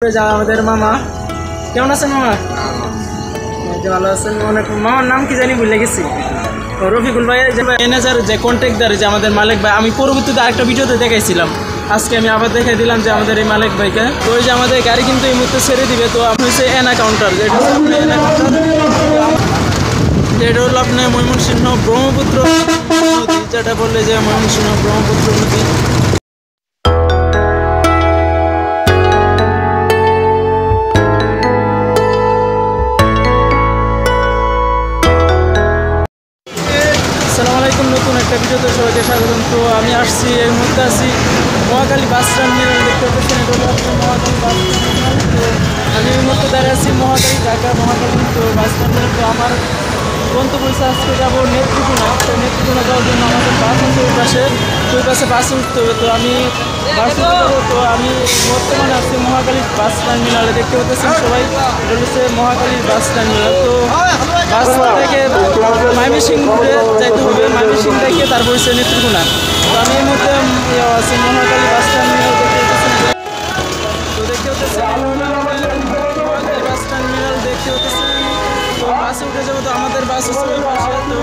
আমাদের মামা কেমন আছেন মামা? ভালো আছেন? অনেক মামার নাম কি জানি ভুলে গেছি। রফিকুল ভাই যে ম্যানেজার যে কন্ট্রাক্টর যে আমাদের মালিক ভাই, আমি পরবর্তীতে আরেকটা ভিডিওতে দেখাইছিলাম, আজকে আমি আবার দেখাই দিলাম যে আমাদের এই মালিক ভাইকে। তো ওই যে আমাদের গাড়ি কিন্তু এই মুহূর্তে ছেড়ে দিবে। তো আপনি হচ্ছে এনা কাউন্টার, যেটা হলো আপনার ময়মনসিংহ ব্রহ্মপুত্র নদী, যেটা বললে যে ময়মনসিংহ ব্রহ্মপুত্র নদী। নতুন একটা ভিডিওতে সবাইকে স্বাগতম। তো আমি আসছি, এর মধ্যে আছি মহাখালী বাস টার্মিনাল, দেখতে পাচ্ছেন এটা হলো আপনার মহাখালী বাস টার্মিনাল। তো আমি এই মুহূর্তে দাঁড়িয়ে আছি মহাখালী, ঢাকা মহাখালী তো বাস টার্মিনাল। তো আমার গন্তব্য হচ্ছে আজকে যাবো নেত্রকোনা। তো নেত্রকোনা যাওয়ার জন্য আমাদের বাস আছে ওই পাশে, তো ওই পাশে বাসে উঠতে হবে। তো আমি বাসে যাবো। তো আমি বর্তমানে আসছি মহাখালী বাস টার্মিনালে, দেখতে পাচ্ছেন সবাই, এটা হচ্ছে মহাখালী বাস টার্মিনাল। তো বাস থেকে ময়মনসিংহ ঘুরে যাইতে হবে, ময়মনসিংহ থেকে তারপর হচ্ছে নেত্রকোনা। তো আমি এই মুহূর্তে আছি মহাখালী বাস টার্মিনাল, তো দেখতে হতেছে মহাখালী বাস টার্মিনাল দেখতে হতেছে। তো বাসে উঠে যাবো। তো আমাদের বাস হচ্ছে ওই পাশে, তো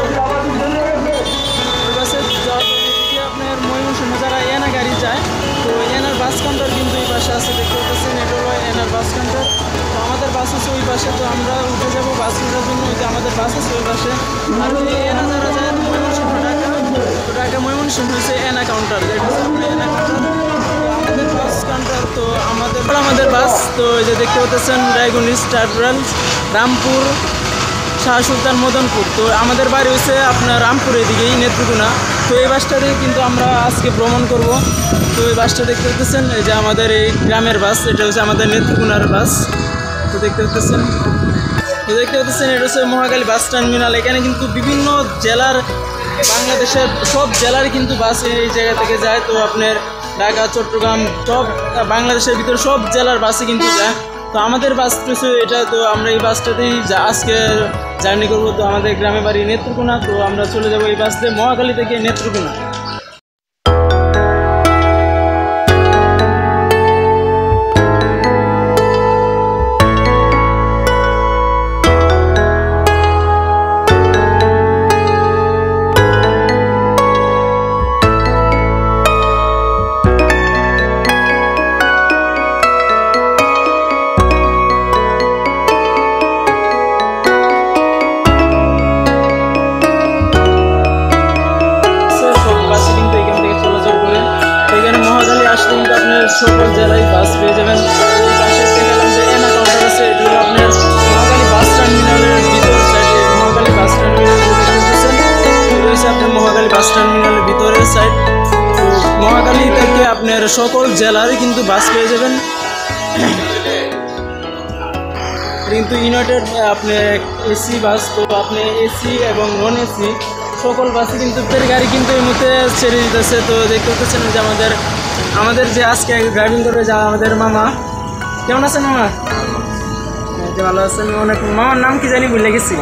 ওই বাসে যাওয়ার এদিকে আপনার ময়মনসিংহ যারা এনা গাড়ি যায়, তো এনার বাস কাউন্টার কিন্তু এই পাশে আছে, দেখতে পাচ্ছেন এটা হলো এনার বাস কাউন্টার। তো আমাদের বাস হচ্ছে ওই পাশে, তো আমরা উঠে যাবো বাস ওঠার জন্য। ওই যে আমাদের বাস আছে ওই পাশে। আর ওই এনা যারা যায় ময়মনসিংহ ঢাকা, তো ঢাকা ময়মনসিংহ হচ্ছে এনা কাউন্টার, এটা হচ্ছে আপনার এনা কাউন্টার। তো আমাদের বাস কাউন্টার, তো আমাদের বাস, তো এই যে দেখতে পাচ্ছেন রায়গঞ্জ, ট্রাভেলস, রামপুর, শাহ সুলতান, মদনপুর। তো আমাদের বাড়ি হচ্ছে আপনার রামপুরের দিকেই, নেত্রকোনা। তো এই বাসটা দিয়ে কিন্তু আমরা আজকে ভ্রমণ করব। তো এই বাসটা দেখতে পাচ্ছেন, এই যে আমাদের এই গ্রামের বাস, এটা হচ্ছে আমাদের নেত্রকোনার বাস। তো দেখতে পাচ্ছেন এটা হচ্ছে মহাখালী বাস টার্মিনাল। এখানে কিন্তু বিভিন্ন জেলার, বাংলাদেশের সব জেলার কিন্তু বাস এই জায়গা থেকে যায়। তো আপনার ঢাকা, চট্টগ্রাম, সব বাংলাদেশের ভিতরে সব জেলার বাসে কিন্তু যায়। তো আমাদের বাস এটা, তো আমরা এই বাসটাতেই আজকে জার্নি করবো। তো আমাদের গ্রামে বাড়ি নেত্রকোনা, তো আমরা চলে যাবো এই বাস দিয়ে মহাখালী থেকে নেত্রকোনা। সকল জেলায় বাস পেয়ে যাবেন। এই পাশে দেখালাম যে এনা কাউন্টার আছে, এটা হলো আপনার মহাখালী বাস টার্মিনালের ভিতর সাইডে। মহাখালী বাস টার্মিনাল রয়েছে আপনার মহাখালী বাস টার্মিনালের ভিতরের সাইড। তো মহাখালী থেকে আপনার সকল জেলারই কিন্তু বাস পেয়ে যাবেন। কিন্তু ইউনাইটেড আপনার এসি বাস, তো আপনি এসি এবং নন এসি সকল বাসে কিন্তু গাড়ি কিন্তু এই মুহূর্তে ছেড়ে দিতেছে। তো দেখতে পাচ্ছেন যে আমাদের যে আজকে ড্রাইভিং করবে যা আমাদের মামা, কেমন আছেন মামা? ভালো আছেন? অনেক মামার নাম কি জানি ভুলে গেছি।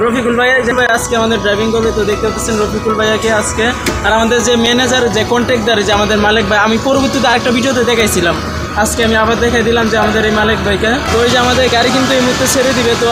রফিকুল ভাই যে ভাই আজকে আমাদের ড্রাইভিং করবে। তো দেখতে পাচ্ছেন রফিকুল ভাইয়াকে আজকে। আর আমাদের যে ম্যানেজার যে কন্ট্রাক্টর যে আমাদের মালিক ভাই, আমি পরবর্তীতে আরেকটা ভিডিওতে দেখাইছিলাম, আজকে আমি আবার দেখাই দিলাম যে আমাদের এই মালিক ভাইকে। তো ওই যে আমাদের গাড়ি কিন্তু এই মুহূর্তে ছেড়ে দিবে। তো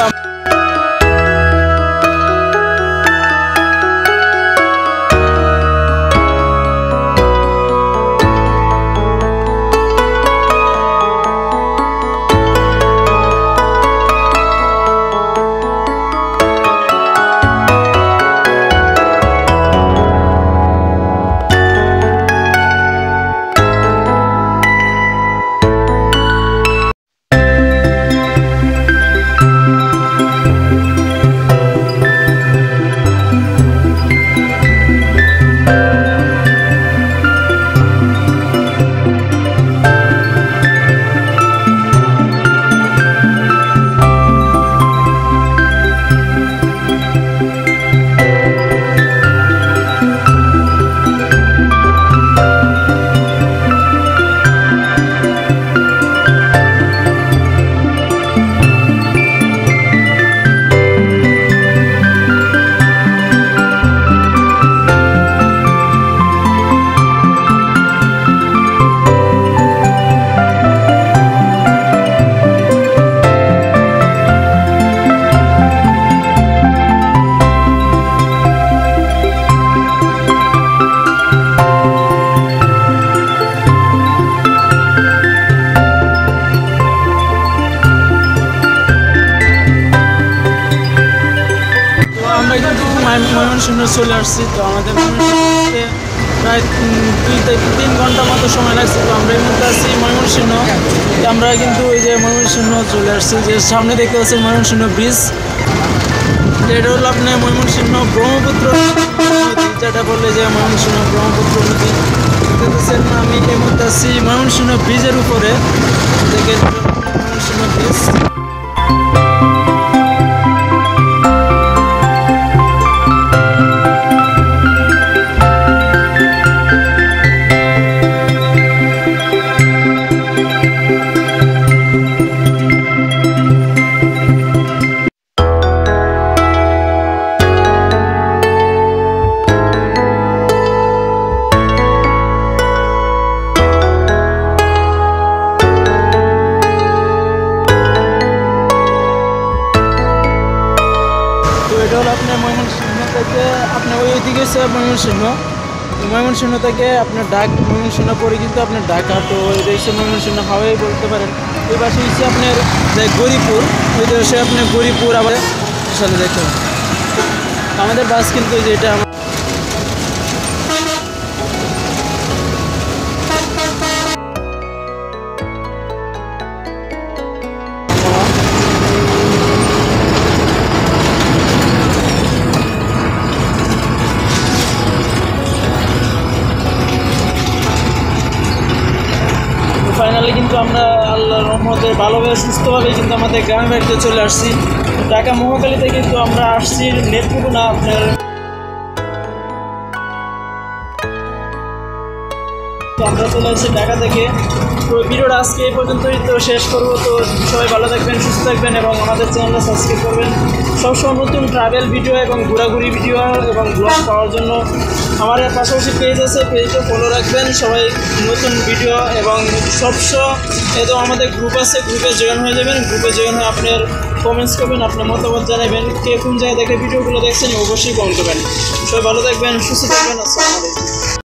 ময়মনসিংহ চলে আসছি। তো আমাদের ময়মনসিংহতে প্রায় 2 থেকে 3 ঘন্টা মতো সময় লাগছে। তো আমরা এই মুহূর্তে আসছি ময়মনসিংহ। আমরা কিন্তু এই যে ময়মনসিংহ চলে আসছি, যে সামনে দেখতে পাচ্ছেন ময়মনসিংহ ব্রিজ। এটা হলো আপনার ময়মনসিংহ ব্রহ্মপুত্র নদী, যেটা বললে যে ময়মনসিংহ ব্রহ্মপুত্র নদী দেখতেছেন। আমি এই মুহূর্তে আসছি ময়মনসিংহ ব্রিজের উপরে, দেখে ময়মনসিংহ ব্রিজ। এটা হলো আপনার ময়মনসিংহ থেকে আপনার ওইদিকে হচ্ছে ময়মনসিংহ থেকে আপনার ময়মনসিংহ পরে কিন্তু আপনার ঢাকা। তো এটা হচ্ছে ময়মনসিংহ হাওয়াই বলতে পারেন। ওই পাশে হচ্ছে আপনার যে গরিপুর, ওই দেশে আপনার গরিপুর আবার সাথে দেখতে আমাদের বাস কিন্তু যে এটা ফাইনালি কিন্তু আমরা আল্লাহর রহমতে ভালোভাবে সুস্থভাবে কিন্তু আমাদের গ্রামের বাড়িতে চলে আসছি। ঢাকা মহাখালীতে কিন্তু আমরা আসছি নেত্রকোনা আপনার। তো আমরা চলে আসছি ঢাকা থেকে। তো ভিডিওটা আজকে এই পর্যন্তই তো শেষ করবো। তো সবাই ভালো থাকবেন, সুস্থ থাকবেন এবং আমাদের চ্যানেলটা সাবস্ক্রাইব করবেন সবসময় নতুন ট্রাভেল ভিডিও এবং ঘোরাঘুরি ভিডিও এবং ব্লগ পাওয়ার জন্য। আমার পাশাপাশি পেজ আছে, পেজটা ফলো রাখবেন সবাই। নতুন ভিডিও এবং তো আমাদের গ্রুপ আছে, গ্রুপে জয়েন হয়ে যাবেন। গ্রুপে জয়েন হয়ে আপনার কমেন্টস করবেন, আপনার মতামত জানাবেন। কে কোন জায়গায় দেখে ভিডিওগুলো দেখছেন অবশ্যই কমেন্ট করবেন। সবাই ভালো থাকবেন, সুস্থ থাকবেন। আসসালামু আলাইকুম।